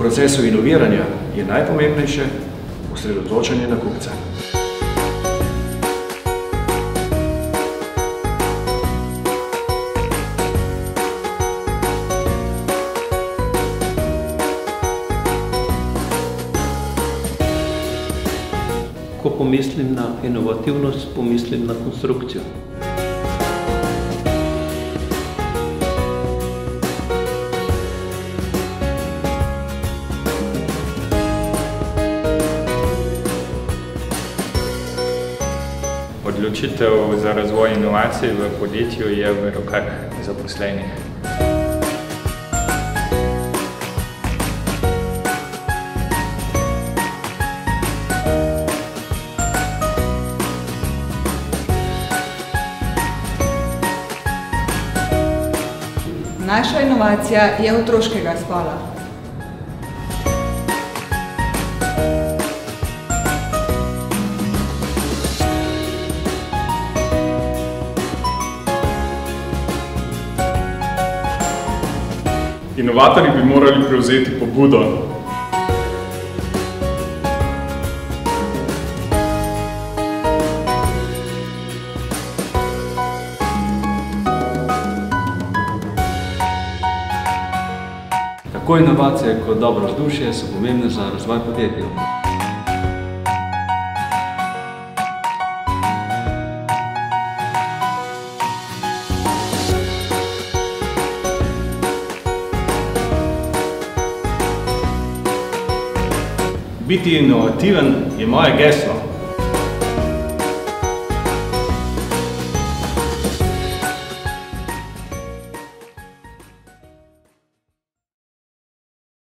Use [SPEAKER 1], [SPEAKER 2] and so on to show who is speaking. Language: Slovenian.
[SPEAKER 1] procesu inoviranja je najpomembnejše osredotočanje na kupca.
[SPEAKER 2] Ko pomislim na inovativnost, pomislim na konstrukcijo.
[SPEAKER 3] Odločitev za razvoj inovacij v podjetju je v rokah zaposlenih.
[SPEAKER 4] Naša inovacija je otroškega spola.
[SPEAKER 5] Inovatorji bi morali prevzeti pobudo.
[SPEAKER 6] Tako inovacije kot dobro vzdušje so pomembne za razvoj podjetja.
[SPEAKER 1] Biti inovativen je moje geslo.